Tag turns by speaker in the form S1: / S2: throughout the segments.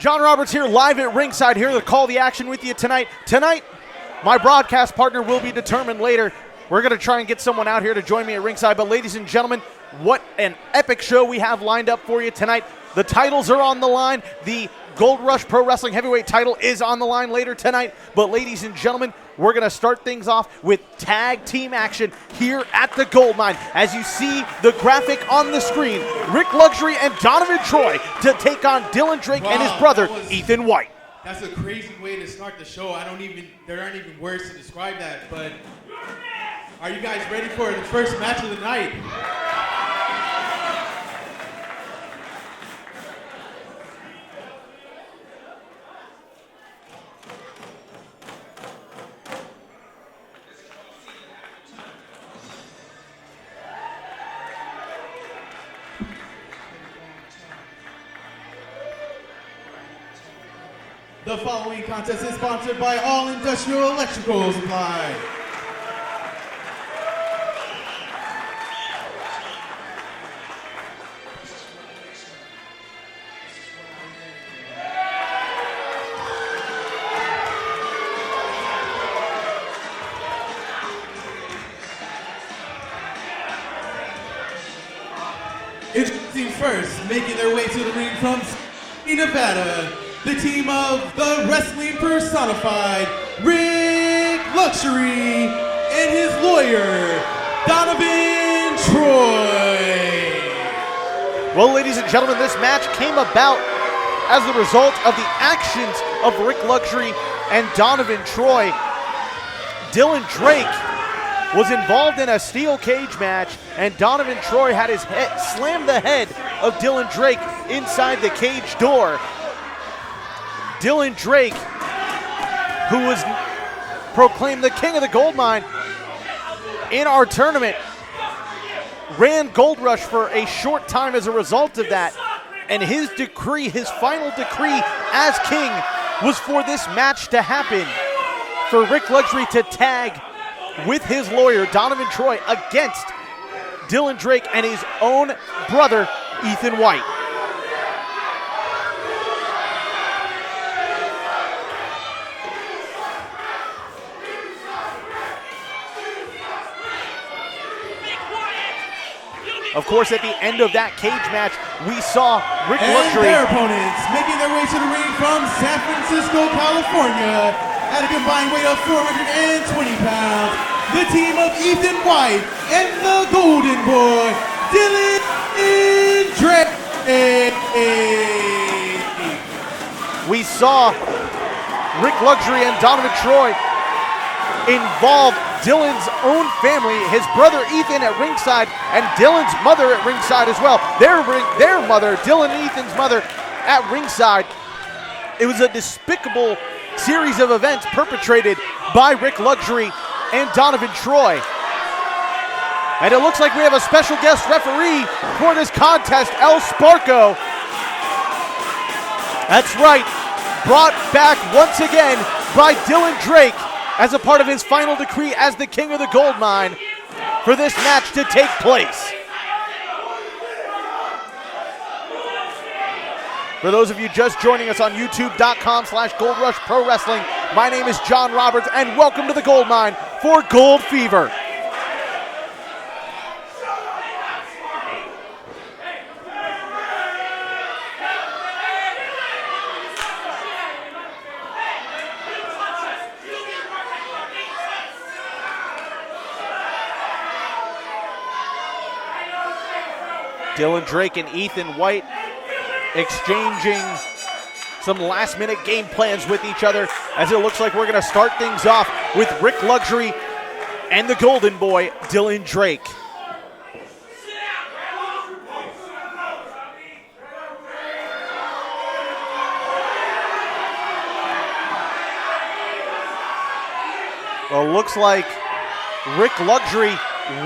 S1: John Roberts here, live at ringside, here to call the action with you tonight. Tonight, my broadcast partner will be determined later. We're going to try and get someone out here to join me at ringside. But ladies and gentlemen, what an epic show we have lined up for you tonight. The titles are on the line. The Gold Rush Pro Wrestling Heavyweight title is on the line later tonight. But ladies and gentlemen, we're going to start things off with tag team action here at the Gold Mine. As you see the graphic on the screen, Rick Luxury and Donovan Troi to take on Dylan Drake and his brother, Ethan White.
S2: That's a crazy way to start the show. There aren't even words to describe that, but are you guys ready for the first match of the night? The following contest is sponsored by All Industrial Electrical Supply. Introducing first, making their way to the ring from Nevada, the team of the Wrestling Personified, Rick Luxury, and his lawyer, Donovan Troi.
S1: Well, ladies and gentlemen, this match came about as the result of the actions of Rick Luxury and Donovan Troi. Dylan Drake was involved in a steel cage match, and Donovan Troi had his head slammed the head of Dylan Drake inside the cage door. Dylan Drake, who was proclaimed the king of the gold mine in our tournament, ran Gold Rush for a short time as a result of that. And his decree, his final decree as king, was for this match to happen, for Rick Luxury to tag with his lawyer, Donovan Troi, against Dylan Drake and his own brother, Ethan White. Of course, at the end of that cage match, we saw Rick Luxury.
S2: And their opponents, making their way to the ring from San Francisco, California, at a combined weight of 420 pounds, the team of Ethan White and the Golden Boy, Dylan Drake.
S1: We saw Rick Luxury and Donovan Troi involve Dylan's own family, his brother Ethan at ringside, and Dylan's mother at ringside as well. Their mother, Dylan and Ethan's mother, at ringside. It was a despicable series of events perpetrated by Rick Luxury and Donovan Troi. And it looks like we have a special guest referee for this contest, El Sparko. That's right, brought back once again by Dylan Drake as a part of his final decree as the king of the gold mine for this match to take place. For those of you just joining us on youtube.com/Gold Rush Pro Wrestling, my name is John Roberts, and welcome to the Gold Mine for Gold Fever. Dylan Drake and Ethan White exchanging some last-minute game plans with each other, as it looks like we're going to start things off with Rick Luxury and the Golden Boy, Dylan Drake. Well, looks like Rick Luxury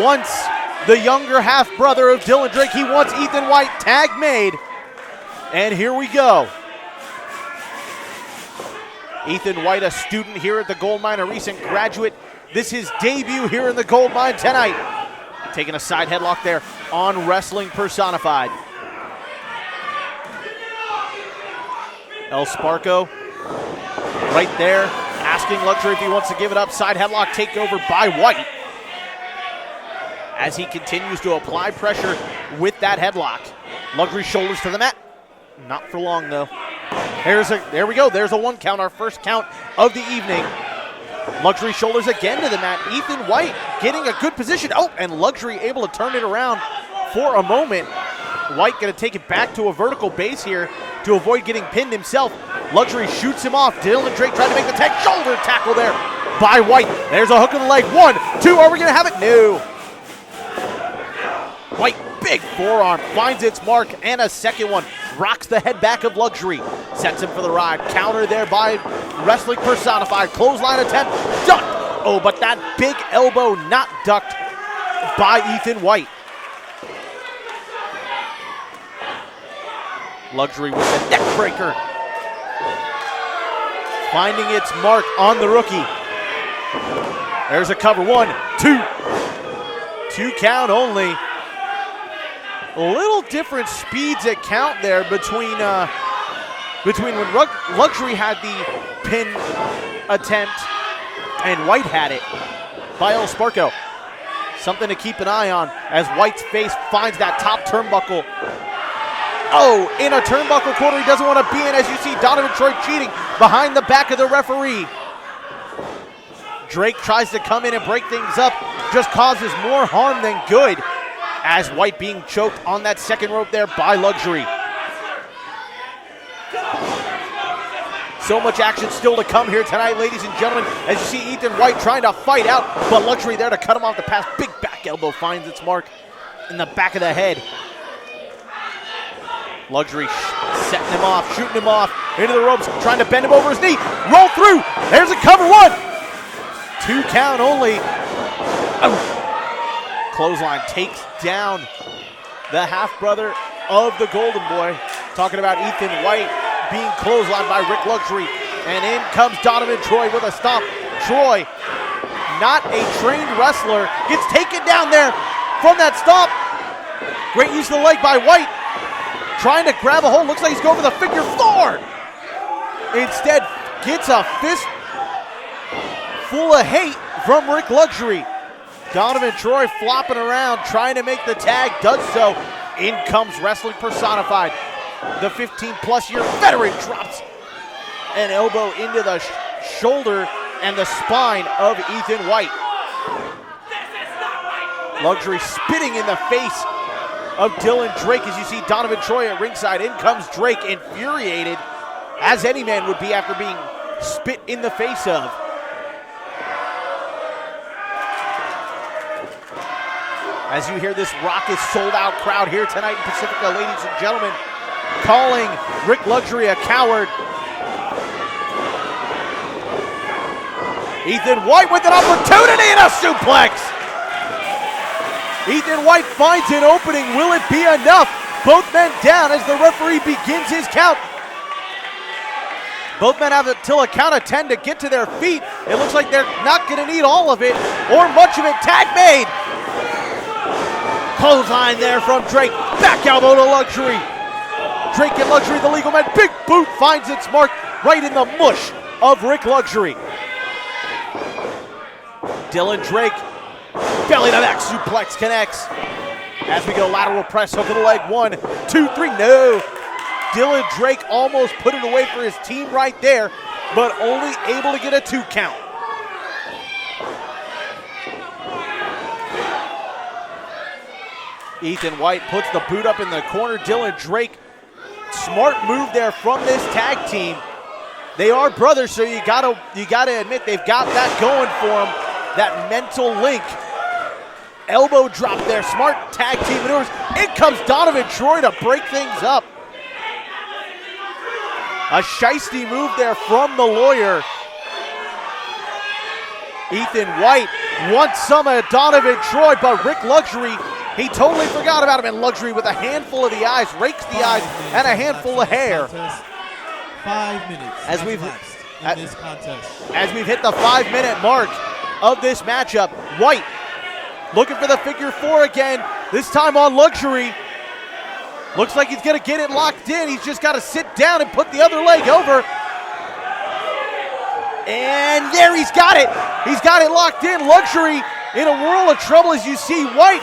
S1: wants the younger half-brother of Dylan Drake. He wants Ethan White tag made. And here we go. Ethan White, a student here at the Gold Mine, a recent graduate. This is his debut here in the Gold Mine tonight. Taking a side headlock there on Wrestling Personified. El Sparco right there, asking Luxury if he wants to give it up. Side headlock takeover by White as he continues to apply pressure with that headlock. Luxury shoulders to the mat. Not for long, though. There we go. There's a 1 count, our first count of the evening. Luxury shoulders again to the mat. Ethan White getting a good position. Oh, and Luxury able to turn it around for a moment. White going to take it back to a vertical base here to avoid getting pinned himself. Luxury shoots him off. Dylan Drake trying to make the tag. Shoulder tackle there by White. There's a hook of the leg. 1, 2. Are we going to have it? No. White, big forearm, finds its mark, and a second one. Rocks the head back of Luxury. Sets him for the ride. Counter there by Wrestling Personified. Clothesline attempt. Ducked. Oh, but that big elbow not ducked by Ethan White. Luxury with the neck breaker. Finding its mark on the rookie. There's a cover. 1, 2. 2 count only. A little different speeds at count there between when Luxury had the pin attempt and White had it by El Sparco. Something to keep an eye on as White's face finds that top turnbuckle. Oh, in a turnbuckle corner he doesn't want to be in, as you see Donovan Troi cheating behind the back of the referee. Drake tries to come in and break things up, just causes more harm than good, as White being choked on that second rope there by Luxury. So much action still to come here tonight, ladies and gentlemen, as you see Ethan White trying to fight out, but Luxury there to cut him off the pass. Big back elbow finds its mark in the back of the head. Luxury setting him off, shooting him off into the ropes, trying to bend him over his knee. Roll through. There's a cover. 1, 2 count only. Clothesline takes down the half-brother of the Golden Boy. Talking about Ethan White being clotheslined by Rick Luxury. And in comes Donovan Troi with a stomp. Troi, not a trained wrestler, gets taken down there from that stomp. Great use of the leg by White. Trying to grab a hold. Looks like he's going for the figure 4. Instead, gets a fist full of hate from Rick Luxury. Donovan Troi flopping around, trying to make the tag, does so. In comes Wrestling Personified. The 15-plus year veteran drops an elbow into the shoulder and the spine of Ethan White. Luxury spitting in the face of Dylan Drake as you see Donovan Troi at ringside. In comes Drake, infuriated, as any man would be after being spit in the face of. As you hear this raucous, sold-out crowd here tonight in Pacifica, ladies and gentlemen, calling Rick Luxury a coward. Ethan White with an opportunity and a suplex. Ethan White finds an opening. Will it be enough? Both men down as the referee begins his count. Both men have until a count of 10 to get to their feet. It looks like they're not going to need all of it or much of it. Tag made. Clothesline there from Drake. Back elbow to Luxury. Drake and Luxury, the legal man. Big boot finds its mark right in the mush of Rick Luxury. Dylan Drake, belly to back suplex connects. As we go lateral press, hook of the leg. 1, 2, 3, no. Dylan Drake almost put it away for his team right there, but only able to get a 2 count. Ethan White puts the boot up in the corner. Dylan Drake, smart move there from this tag team. They are brothers, so you gotta admit they've got that going for them. That mental link. Elbow drop there. Smart tag team maneuvers. In comes Donovan Troi to break things up. A shiesty move there from the lawyer. Ethan White wants some of Donovan Troi, but Rick Luxury, he totally forgot about him. And Luxury with a handful of the eyes, rakes the eyes, and a handful of hair.
S2: 5 minutes
S1: as we've
S2: in this contest.
S1: As we've hit the 5-minute mark of this matchup, White looking for the figure 4 again, this time on Luxury. Looks like he's going to get it locked in. He's just got to sit down and put the other leg over. And there he's got it. He's got it locked in. Luxury in a world of trouble as you see White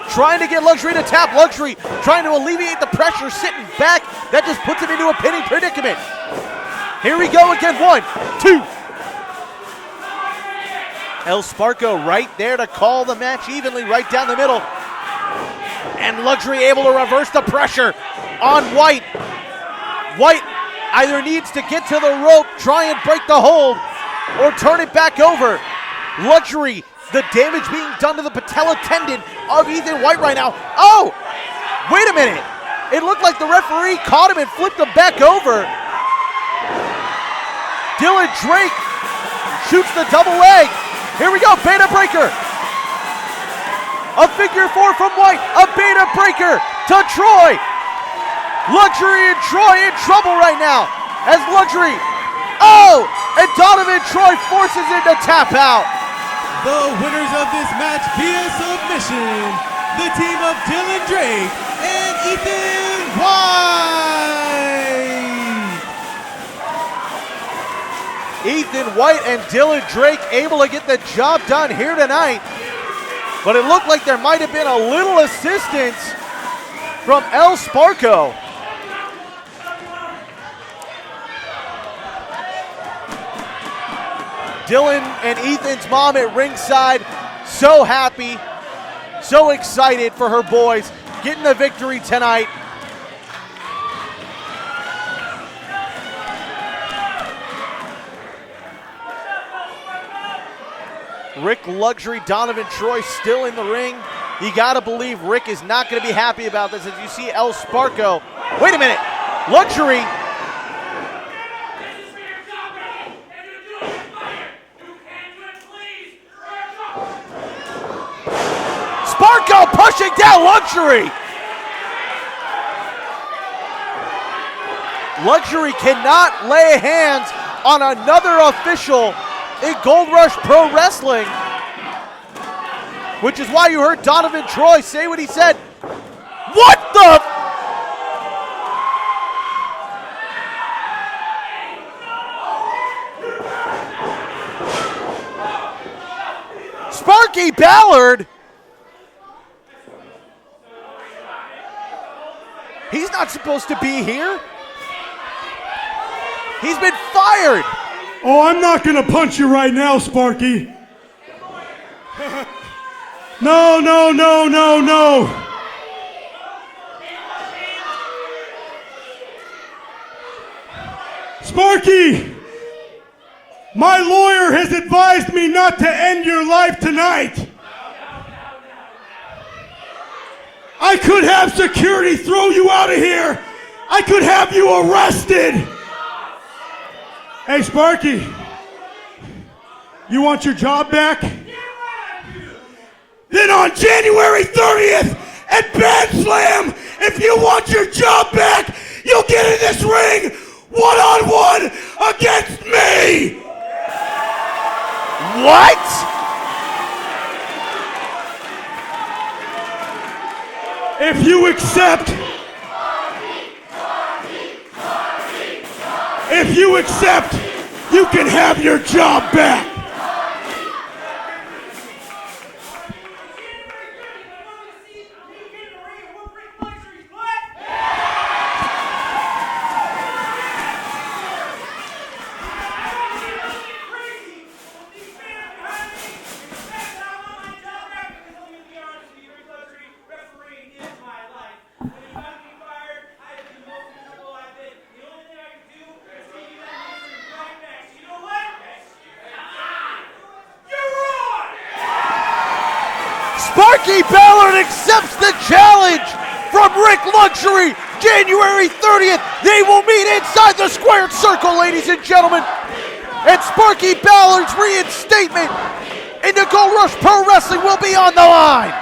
S1: trying to get Luxury to tap. Luxury trying to alleviate the pressure, sitting back. That just puts him into a pinning predicament. Here we go again. 1, 2. El Sparco right there to call the match evenly right down the middle. And Luxury able to reverse the pressure on White. White either needs to get to the rope, try and break the hold, or turn it back over. Luxury, the damage being done to the patella tendon of Ethan White right now. Oh, wait a minute. It looked like the referee caught him and flipped him back over. Dylan Drake shoots the double leg. Here we go, Beta Breaker. A figure 4 from White, a Beta Breaker to Troi. Luxury and Troi in trouble right now as Luxury, oh, and Donovan Troi forces him to tap out.
S2: The winners of this match via submission, the team of Dylan Drake and Ethan White.
S1: Ethan White and Dylan Drake able to get the job done here tonight. But it looked like there might have been a little assistance from El Sparco. Dylan and Ethan's mom at ringside, so happy, so excited for her boys, getting the victory tonight. Rick Luxury, Donovan Troi still in the ring. You gotta believe Rick is not gonna be happy about this as you see El Sparco. Wait a minute, Luxury. Sparco pushing down Luxury. Luxury cannot lay hands on another official in Gold Rush Pro Wrestling, which is why you heard Donovan Troi say what he said. What the? Sparky Ballard? He's not supposed to be here. He's been fired.
S3: Oh, I'm not gonna punch you right now, Sparky. No. Sparky, my lawyer has advised me not to end your life tonight. I could have security throw you out of here. I could have you arrested. Hey, Sparky, you want your job back? Then on January 30th at Band Slam, if you want your job back, you'll get in this ring one-on-one against me!
S1: What?
S3: If you accept, you can have your job back.
S1: Sparky Ballard accepts the challenge from Rick Luxury. January 30th, they will meet inside the squared circle, ladies and gentlemen. And Sparky Ballard's reinstatement into Gold Rush Pro Wrestling will be on the line.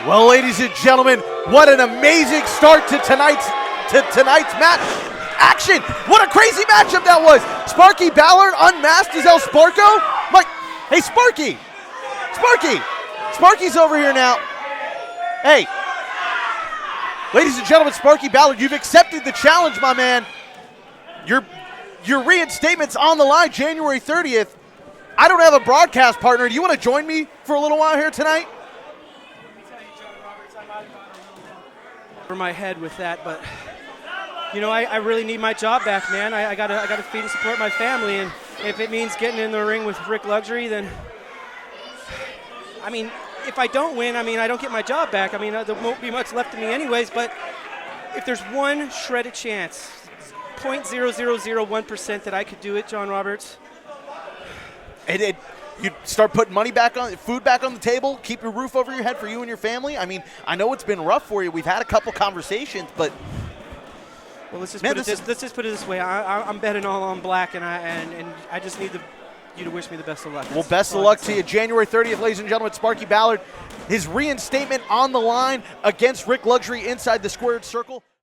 S1: Well, ladies and gentlemen, what an amazing start to tonight's match. Action! What a crazy matchup that was. Sparky Ballard unmasked as El Sparko. Hey, Sparky! Sparky's over here now. Hey. Ladies and gentlemen, Sparky Ballard, you've accepted the challenge, my man. Your reinstatement's on the line January 30th. I don't have a broadcast partner. Do you want to join me for a little while here tonight?
S4: Over my head with that, but you know, I really need my job back, man. I gotta feed and support my family, and if it means getting in the ring with Rick Luxury, then I mean, if I don't win, I mean, I don't get my job back. I mean, there won't be much left of me anyways, but if there's one shredded chance, 0.0001% that I could do it, John Roberts.
S1: You start putting food back on the table, keep your roof over your head for you and your family. I mean, I know it's been rough for you. We've had a couple conversations, but
S4: well, let's just put it this way. I'm betting all on black, and I just need you to wish me the best of luck.
S1: Well, best of luck to you. January 30th, ladies and gentlemen, Sparky Ballard, his reinstatement on the line against Rick Luxury inside the squared circle.